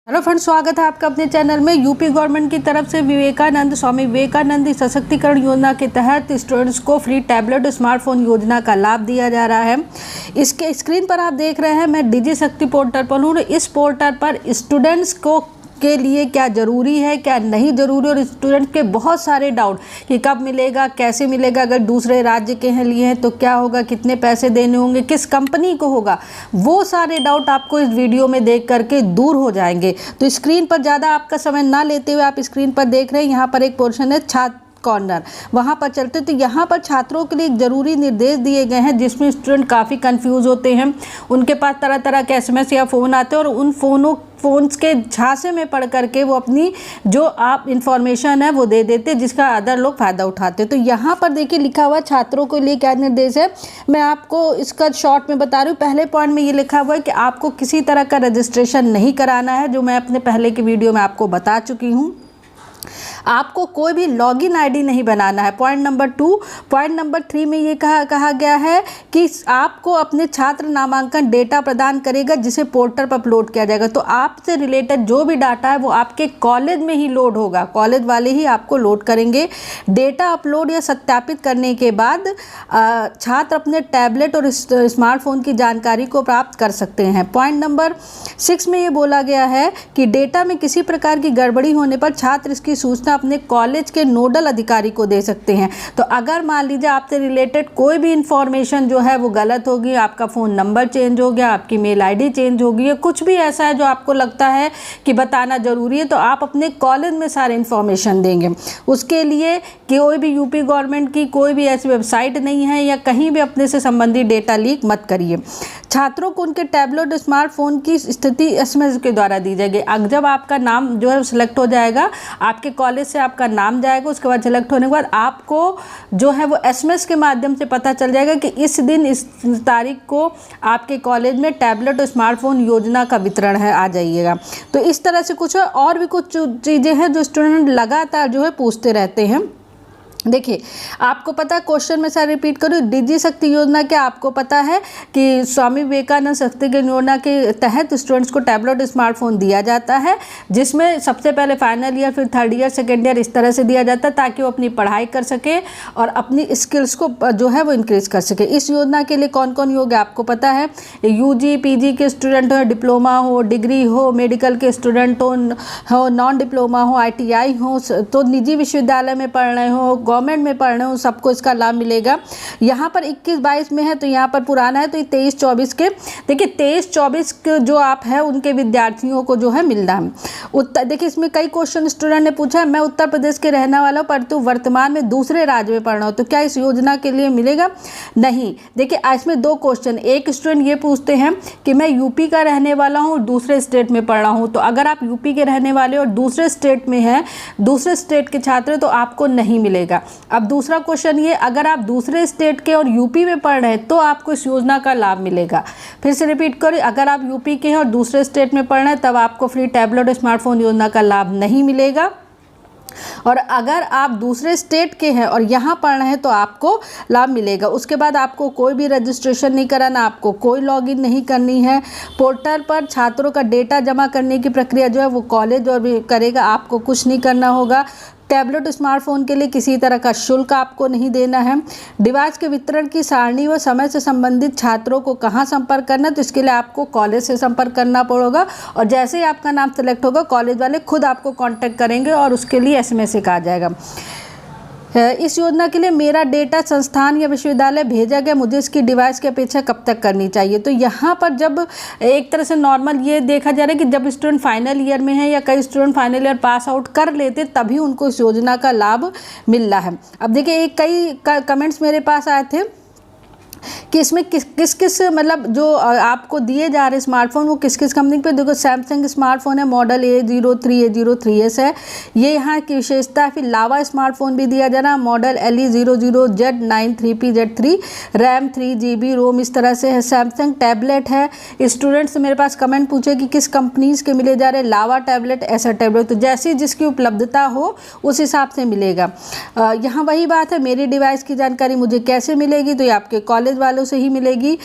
Hello friends, स्वागत है आपका अपने चैनल में। यूपी गवर्नमेंट की तरफ से स्वामी विवेकानंद सशक्तिकरण योजना के तहत स्टूडेंट्स को फ्री टैबलेट स्मार्टफोन योजना का लाभ दिया जा रहा है। इसके स्क्रीन पर आप देख रहे हैं, मैं डिजी शक्ति पोर्टल पर हूँ। इस पोर्टल पर स्टूडेंट्स को के लिए क्या ज़रूरी है, क्या नहीं ज़रूरी, और स्टूडेंट के बहुत सारे डाउट कि कब मिलेगा, कैसे मिलेगा, अगर दूसरे राज्य के हैं लिए हैं तो क्या होगा, कितने पैसे देने होंगे, किस कंपनी को होगा, वो सारे डाउट आपको इस वीडियो में देख करके दूर हो जाएंगे। तो स्क्रीन पर ज़्यादा आपका समय ना लेते हुए आप स्क्रीन पर देख रहे हैं, यहाँ पर एक पोर्शन है छात्र कॉर्नर, वहाँ पर चलते। तो यहाँ पर छात्रों के लिए एक ज़रूरी निर्देश दिए गए हैं जिसमें स्टूडेंट काफ़ी कंफ्यूज होते हैं। उनके पास तरह तरह के SMS या फ़ोन आते हैं और उन फ़ोन्स के झांसे में पढ़ करके वो अपनी जो आप इंफॉर्मेशन है वो दे देते, जिसका अदर लोग फ़ायदा उठाते। तो यहाँ पर देखिए लिखा हुआ छात्रों के लिए क्या निर्देश है, मैं आपको इसका शॉर्ट में बता रही हूँ। पहले पॉइंट में ये लिखा हुआ है कि आपको किसी तरह का रजिस्ट्रेशन नहीं कराना है, जो मैं अपने पहले के वीडियो में आपको बता चुकी हूँ। आपको कोई भी लॉगिन आईडी नहीं बनाना है, पॉइंट नंबर 2। पॉइंट नंबर 3 में ये कहा गया है कि आपको अपने छात्र नामांकन डेटा प्रदान करेगा जिसे पोर्टल पर अपलोड किया जाएगा। तो आपसे रिलेटेड जो भी डाटा है वो आपके कॉलेज में ही लोड होगा, कॉलेज वाले ही आपको लोड करेंगे। डेटा अपलोड या सत्यापित करने के बाद छात्र अपने टैबलेट और स्मार्टफोन की जानकारी को प्राप्त कर सकते हैं। पॉइंट नंबर 6 में ये बोला गया है कि डेटा में किसी प्रकार की गड़बड़ी होने पर छात्र इसकी सूचना अपने कॉलेज के नोडल अधिकारी को दे सकते हैं। तो अगर मान लीजिए आपसे रिलेटेड कोई भी इंफॉर्मेशन जो है वो गलत होगी, आपका फ़ोन नंबर चेंज हो गया, आपकी मेल आईडी चेंज हो गई है, कुछ भी ऐसा है जो आपको लगता है कि बताना ज़रूरी है, तो आप अपने कॉलेज में सारे इंफॉर्मेशन देंगे। उसके लिए कोई भी यूपी गवर्नमेंट की कोई भी ऐसी वेबसाइट नहीं है या कहीं भी अपने से संबंधित डेटा लीक मत करिए। छात्रों को उनके टैबलेट स्मार्टफोन की स्थिति SMS के द्वारा दी जाएगी। जब आपका नाम जो है सिलेक्ट हो जाएगा, आपके कॉलेज से आपका नाम जाएगा, उसके बाद सिलेक्ट होने के बाद आपको जो है वो SMS के माध्यम से पता चल जाएगा कि इस दिन इस तारीख को आपके कॉलेज में टैबलेट और स्मार्टफोन योजना का वितरण है, आ जाइएगा। तो इस तरह से कुछ और भी कुछ चीज़ें हैं जो स्टूडेंट लगातार जो है पूछते रहते हैं। देखिए, आपको पता है, क्वेश्चन में सारे रिपीट करूँ, डिजी शक्ति योजना क्या आपको पता है कि स्वामी विवेकानंद सशक्तिकरण योजना के तहत स्टूडेंट्स को टैबलेट स्मार्टफोन दिया जाता है, जिसमें सबसे पहले फाइनल ईयर, फिर थर्ड ईयर, सेकेंड ईयर, इस तरह से दिया जाता है ताकि वो अपनी पढ़ाई कर सके और अपनी स्किल्स को जो है वो इंक्रीज कर सके। इस योजना के लिए कौन कौन योग्य आपको पता है, UG PG के स्टूडेंट हो, डिप्लोमा हो, डिग्री हो, मेडिकल के स्टूडेंट हो, नॉन डिप्लोमा हो, ITI हो, तो निजी विश्वविद्यालय में पढ़ रहे हो, गवर्नमेंट में पढ़ रहे हो, सबको इसका लाभ मिलेगा। यहाँ पर 21-22 में है तो यहाँ पर पुराना है, तो ये 23-24 के, देखिए 23-24 जो आप हैं उनके विद्यार्थियों को जो है मिलना है। देखिए इसमें कई क्वेश्चन स्टूडेंट ने पूछा है, मैं उत्तर प्रदेश के रहने वाला हूँ परंतु वर्तमान में दूसरे राज्य में पढ़ रहा हूँ, तो क्या इस योजना के लिए मिलेगा? नहीं। देखिए इसमें 2 क्वेश्चन, एक स्टूडेंट ये पूछते हैं कि मैं यूपी का रहने वाला हूँ, दूसरे स्टेट में पढ़ रहा हूँ। तो अगर आप यूपी के रहने वाले और दूसरे स्टेट में हैं, दूसरे स्टेट के छात्र, तो आपको नहीं मिलेगा। अब दूसरा क्वेश्चन ये, अगर आप दूसरे स्टेट के और यूपी में पढ़ रहे हैं तो आपको इस योजना का लाभ मिलेगा। फिर से रिपीट करें, अगर आप यूपी के हैं और दूसरे स्टेट में पढ़ रहे हैं तब आपको फ्री टैबलेट और स्मार्टफोन योजना का लाभ नहीं मिलेगा। और अगर आप दूसरे स्टेट के हैं और यहाँ पढ़ रहे हैं तो आपको लाभ मिलेगा। उसके बाद आपको कोई भी रजिस्ट्रेशन नहीं कराना, आपको कोई लॉगिन नहीं करनी है। पोर्टल पर छात्रों का डेटा जमा करने की प्रक्रिया जो है वो कॉलेज और भी करेगा, आपको कुछ नहीं करना होगा। टैबलेट स्मार्टफोन के लिए किसी तरह का शुल्क आपको नहीं देना है। डिवाइस के वितरण की सारणी व समय से संबंधित छात्रों को कहाँ संपर्क करना, तो इसके लिए आपको कॉलेज से संपर्क करना पड़ेगा और जैसे ही आपका नाम सेलेक्ट होगा कॉलेज वाले खुद आपको कांटेक्ट करेंगे और उसके लिए SMS आ जाएगा। इस योजना के लिए मेरा डेटा संस्थान या विश्वविद्यालय भेजा गया, मुझे इसकी डिवाइस की अपेक्षा कब तक करनी चाहिए? तो यहाँ पर जब एक तरह से नॉर्मल ये देखा जा रहा है कि जब स्टूडेंट फाइनल ईयर में है या कई student final year pass out कर लेते तभी उनको इस योजना का लाभ मिल रहा है। अब देखिए कई कमेंट्स मेरे पास आए थे कि इसमें किस किस मतलब जो आपको दिए जा रहे स्मार्टफोन वो किस किस कंपनी पे। देखो सैमसंग स्मार्टफोन है, मॉडल A03 A03s है, ये यहाँ की विशेषता है। फिर लावा स्मार्टफोन भी दिया जा रहा है, मॉडल LE00Z93PZ3, रैम 3GB, रोम इस तरह से है। सैमसंग टैबलेट है। स्टूडेंट्स मेरे पास कमेंट पूछे कि किस कंपनीज़ के मिले जा रहे हैं, लावा टैबलेट, ऐसा टैबलेट, तो जैसी जिसकी उपलब्धता हो उस हिसाब से मिलेगा। यहाँ वही बात है, मेरी डिवाइस की जानकारी मुझे कैसे मिलेगी, तो ये आपके कॉलेज कॉलेज वालों से ही मिलेगी।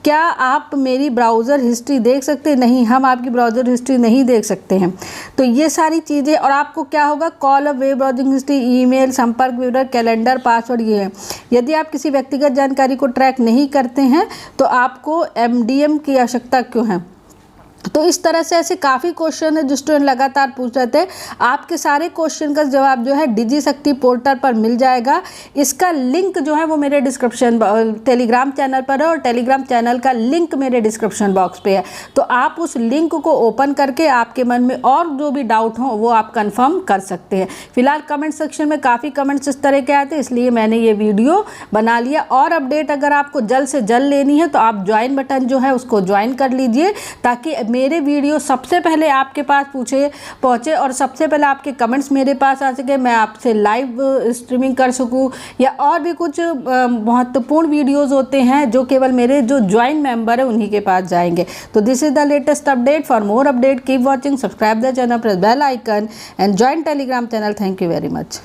क्या आप मेरी ब्राउज़र हिस्ट्री देख सकते हैं? नहीं, हम आपकी ब्राउज़र हिस्ट्री नहीं देख सकते हैं। तो ये सारी चीज़ें, और आपको क्या होगा, कॉल और वेब ब्राउजिंग हिस्ट्री, ईमेल, संपर्क विवरण, कैलेंडर, पासवर्ड, ये है। यदि आप किसी व्यक्तिगत जानकारी को ट्रैक नहीं करते हैं तो आपको MDM की आवश्यकता क्यों है? तो इस तरह से ऐसे काफ़ी क्वेश्चन है जो स्टूडेंट लगातार पूछ रहे थे। आपके सारे क्वेश्चन का जवाब जो है डिजिशक्ति पोर्टल पर मिल जाएगा। इसका लिंक जो है वो मेरे डिस्क्रिप्शन टेलीग्राम चैनल पर है, और टेलीग्राम चैनल का लिंक मेरे डिस्क्रिप्शन बॉक्स पे है। तो आप उस लिंक को ओपन करके आपके मन में और जो भी डाउट हो वो आप कंफर्म कर सकते हैं। फिलहाल कमेंट सेक्शन में काफ़ी कमेंट्स इस तरह के आए थे, इसलिए मैंने ये वीडियो बना लिया। और अपडेट अगर आपको जल्द से जल्द लेनी है तो आप ज्वाइन बटन जो है उसको ज्वाइन कर लीजिए, ताकि मेरे वीडियो सबसे पहले आपके पास पहुँचे और सबसे पहले आपके कमेंट्स मेरे पास आ सके, मैं आपसे लाइव स्ट्रीमिंग कर सकूं, या और भी कुछ महत्वपूर्ण वीडियोस होते हैं जो केवल मेरे जो ज्वाइन मेंबर है उन्हीं के पास जाएंगे। तो this is the latest update. For more update keep watching, subscribe the channel, press bell icon and join Telegram channel. Thank you very much.